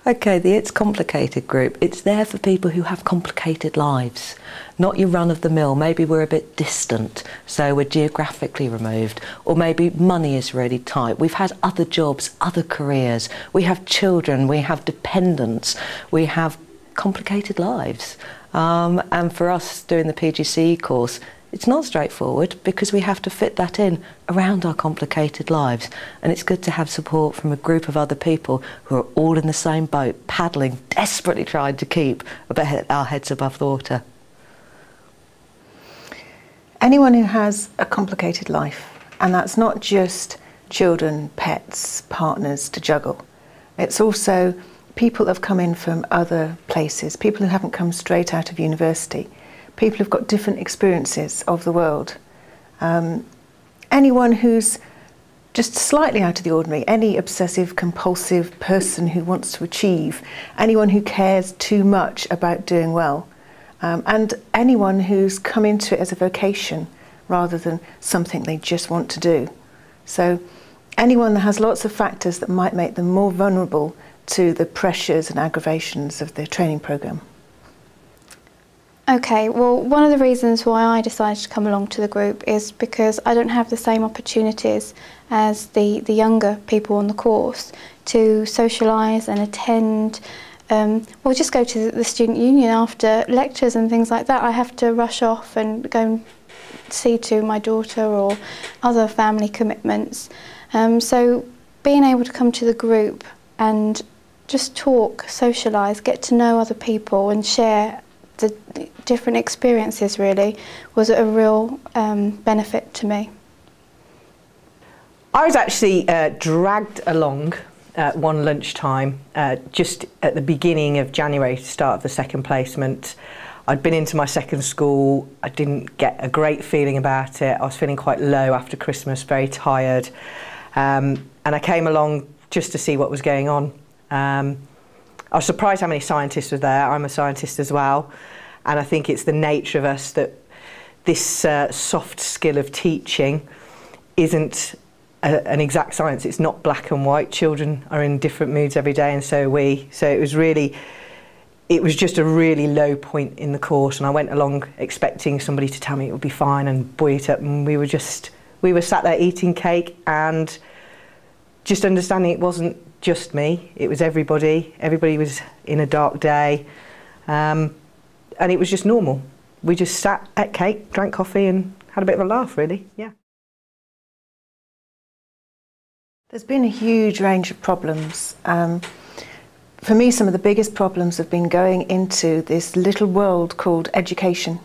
Okay, the It's Complicated group, it's there for people who have complicated lives, not your run-of-the-mill. Maybe we're a bit distant, so we're geographically removed, or maybe money is really tight. We've had other jobs, other careers, we have children, we have dependents, we have complicated lives. And for us doing the PGCE course, it's not straightforward because we have to fit that in around our complicated lives. And it's good to have support from a group of other people who are all in the same boat, paddling, desperately trying to keep our heads above the water. Anyone who has a complicated life, and that's not just children, pets, partners to juggle. It's also people that have come in from other places, people who haven't come straight out of university. People who've got different experiences of the world. Anyone who's just slightly out of the ordinary, any obsessive compulsive person who wants to achieve, anyone who cares too much about doing well, and anyone who's come into it as a vocation rather than something they just want to do. So anyone that has lots of factors that might make them more vulnerable to the pressures and aggravations of the training programme. Okay, well, one of the reasons why I decided to come along to the group is because I don't have the same opportunities as the younger people on the course to socialise and attend, or just go to the student union after lectures and things like that. I have to rush off and go and see to my daughter or other family commitments. So being able to come to the group and just talk, socialise, get to know other people and share the different experiences really was a real benefit to me. I was actually dragged along one lunchtime just at the beginning of January, start of the second placement. I'd been into my second school, I didn't get a great feeling about it, I was feeling quite low after Christmas, very tired, and I came along just to see what was going on. I was surprised how many scientists were there. I'm a scientist as well, and I think it's the nature of us that this soft skill of teaching isn't an exact science. It's not black and white. Children are in different moods every day, and so are we. So it was just a really low point in the course, and I went along expecting somebody to tell me it would be fine and buoy it up, and we were sat there eating cake and just understanding it wasn't just me, it was everybody. Everybody was in a dark day, and it was just normal. We just sat, ate cake, drank coffee and had a bit of a laugh, really, yeah. There's been a huge range of problems. For me, some of the biggest problems have been going into this little world called education.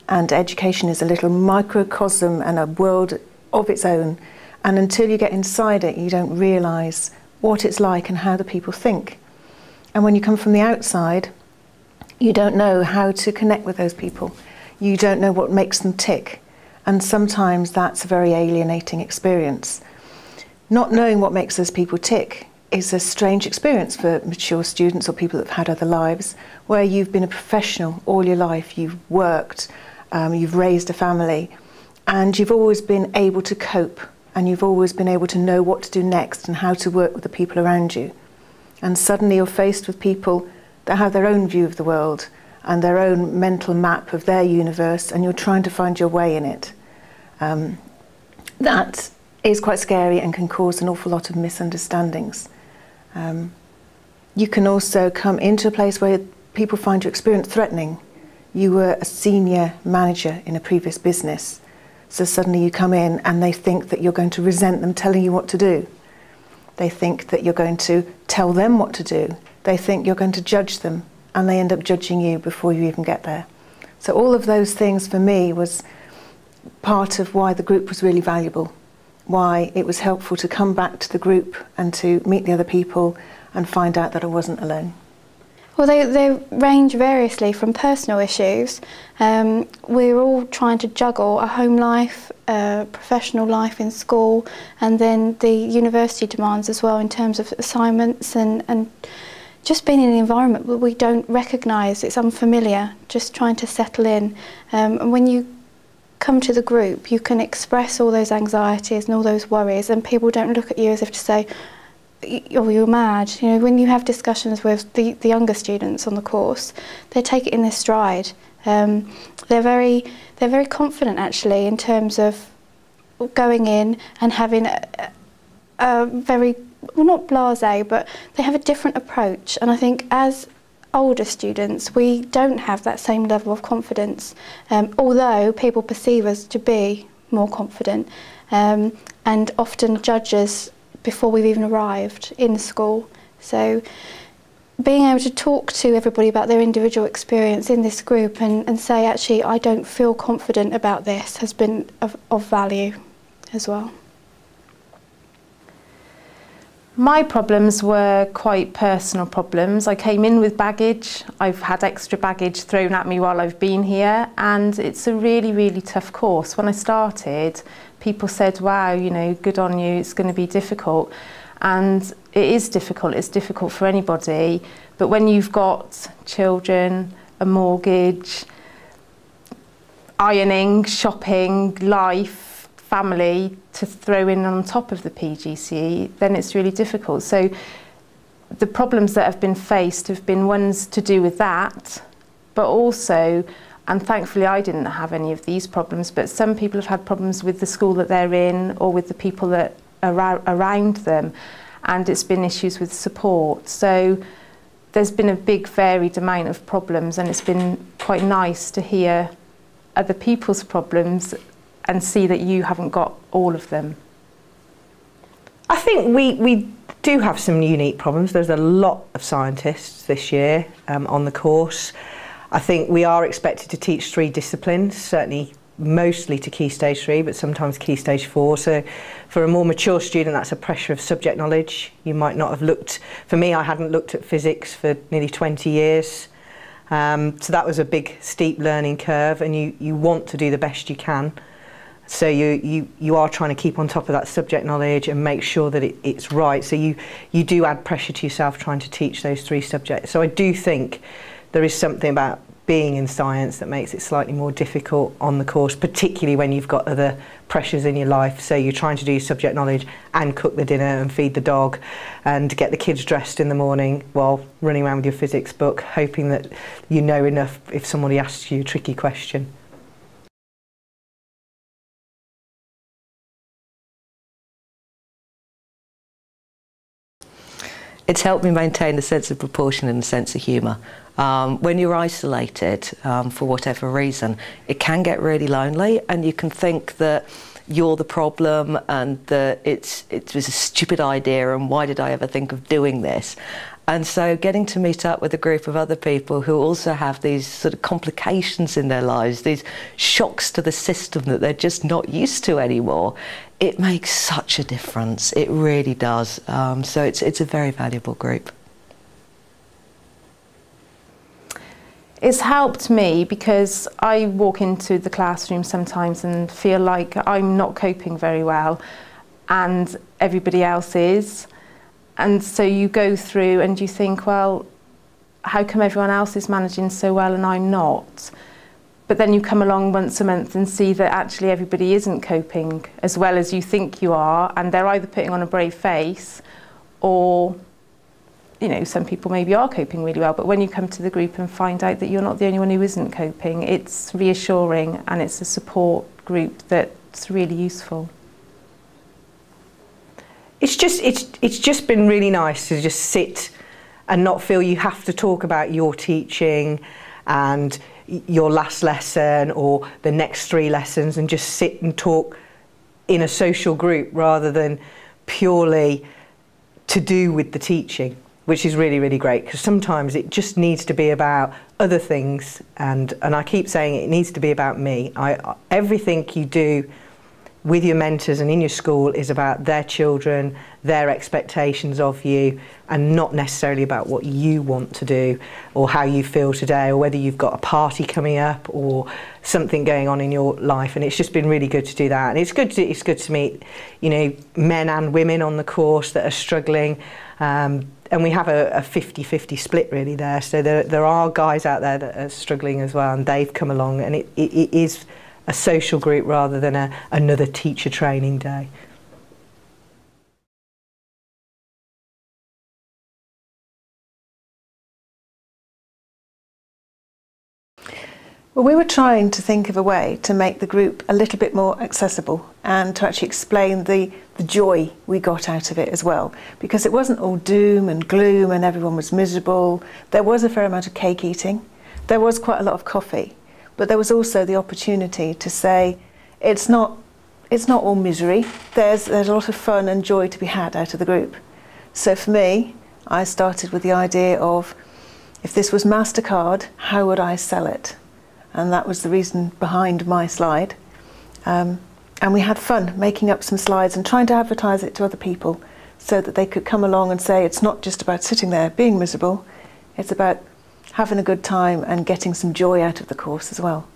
And education is a little microcosm and a world of its own. And until you get inside it, you don't realise what it's like and how the people think. And when you come from the outside, you don't know how to connect with those people. You don't know what makes them tick. And sometimes that's a very alienating experience. Not knowing what makes those people tick is a strange experience for mature students or people that have had other lives, where you've been a professional all your life, you've worked, you've raised a family, and you've always been able to cope, and you've always been able to know what to do next and how to work with the people around you. And suddenly you're faced with people that have their own view of the world and their own mental map of their universe, and you're trying to find your way in it. That is quite scary and can cause an awful lot of misunderstandings. You can also come into a place where people find your experience threatening. You were a senior manager in a previous business, so suddenly you come in and they think that you're going to resent them telling you what to do. They think that you're going to tell them what to do. They think you're going to judge them, and they end up judging you before you even get there. So all of those things for me was part of why the group was really valuable, why it was helpful to come back to the group and to meet the other people and find out that I wasn't alone. Well, they range variously from personal issues. We're all trying to juggle a home life, a professional life in school, and then the university demands as well in terms of assignments and just being in an environment where we don't recognise, it's unfamiliar, just trying to settle in. And when you come to the group, you can express all those anxieties and all those worries, and people don't look at you as if to say, you're mad. You know, when you have discussions with the younger students on the course, they take it in their stride. They're very confident actually in terms of going in and having a very, well, not blasé, but they have a different approach. And I think as older students, we don't have that same level of confidence, although people perceive us to be more confident and often judge us before we've even arrived in school. So being able to talk to everybody about their individual experience in this group and say, actually, I don't feel confident about this, has been of value as well. My problems were quite personal problems. I came in with baggage. I've had extra baggage thrown at me while I've been here, and it's a really, really tough course. When I started, people said, wow, you know, good on you, it's going to be difficult. And it is difficult, it's difficult for anybody. But when you've got children, a mortgage, ironing, shopping, life, family to throw in on top of the PGCE, then it's really difficult. So the problems that have been faced have been ones to do with that, but also, and thankfully I didn't have any of these problems, but some people have had problems with the school that they're in or with the people that are around them, and it's been issues with support. So there's been a big varied amount of problems, and it's been quite nice to hear other people's problems and see that you haven't got all of them. I think we do have some unique problems. There's a lot of scientists this year on the course. I think we are expected to teach 3 disciplines, certainly mostly to Key Stage 3, but sometimes Key Stage 4. So for a more mature student, that's a pressure of subject knowledge. You might not have looked, for me, I hadn't looked at physics for nearly 20 years. So that was a big, steep learning curve, and you want to do the best you can. So you are trying to keep on top of that subject knowledge and make sure that it's right. So you do add pressure to yourself trying to teach those 3 subjects. So I do think there is something about being in science that makes it slightly more difficult on the course, particularly when you've got other pressures in your life. So you're trying to do subject knowledge and cook the dinner and feed the dog and get the kids dressed in the morning while running around with your physics book, hoping that you know enough if somebody asks you a tricky question. It's helped me maintain a sense of proportion and a sense of humour. When you're isolated, for whatever reason, it can get really lonely, and you can think that you're the problem and that it was a stupid idea and why did I ever think of doing this? And so getting to meet up with a group of other people who also have these sort of complications in their lives, these shocks to the system that they're just not used to anymore, it makes such a difference. It really does. So it's a very valuable group. It's helped me because I walk into the classroom sometimes and feel like I'm not coping very well and everybody else is. And so you go through and you think, well, how come everyone else is managing so well and I'm not? But then you come along once a month and see that actually everybody isn't coping as well as you think you are, and they're either putting on a brave face or, you know, some people maybe are coping really well, but when you come to the group and find out that you're not the only one who isn't coping, it's reassuring, and it's a support group that's really useful. It's just been really nice to just sit and not feel you have to talk about your teaching and your last lesson or the next 3 lessons, and just sit and talk in a social group rather than purely to do with the teaching, which is really, really great, because sometimes it just needs to be about other things, and I keep saying it needs to be about me. Everything you do with your mentors and in your school is about their children, their expectations of you, and not necessarily about what you want to do or how you feel today, or whether you've got a party coming up or something going on in your life. And it's just been really good to do that. And it's good to meet, you know, men and women on the course that are struggling. And we have a 50-50 split really there. So there are guys out there that are struggling as well, and they've come along, and it is a social group rather than another teacher training day. Well, we were trying to think of a way to make the group a little bit more accessible and to actually explain the joy we got out of it as well, because it wasn't all doom and gloom and everyone was miserable. There was a fair amount of cake eating, there was quite a lot of coffee, but there was also the opportunity to say it's not all misery. There's a lot of fun and joy to be had out of the group. So for me, I started with the idea of, if this was MasterCard, how would I sell it? And that was the reason behind my slide. And we had fun making up some slides and trying to advertise it to other people so that they could come along and say it's not just about sitting there being miserable, it's about having a good time and getting some joy out of the course as well.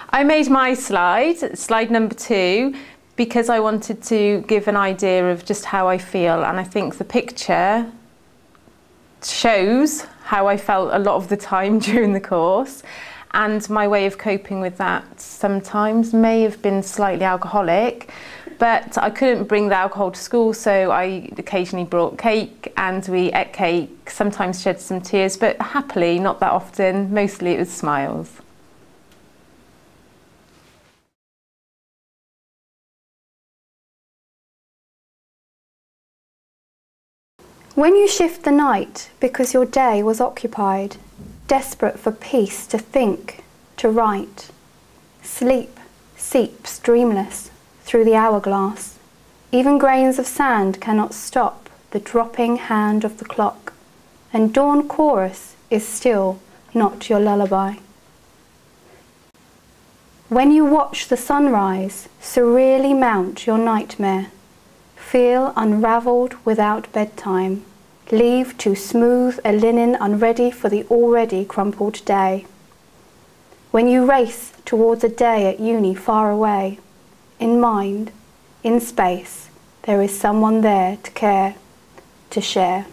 I made my slide number 2, because I wanted to give an idea of just how I feel, and I think the picture shows how I felt a lot of the time during the course, and my way of coping with that sometimes may have been slightly alcoholic, but I couldn't bring the alcohol to school, so I occasionally brought cake and we ate cake, sometimes shed some tears, but happily not that often, mostly it was smiles. When you shift the night because your day was occupied, desperate for peace to think, to write, sleep seeps dreamless through the hourglass. Even grains of sand cannot stop the dropping hand of the clock, and dawn chorus is still not your lullaby. When you watch the sunrise surreally mount your nightmare, feel unravelled without bedtime, leave too smooth a linen unready for the already crumpled day. When you race towards a day at uni far away, in mind, in space, there is someone there to care, to share.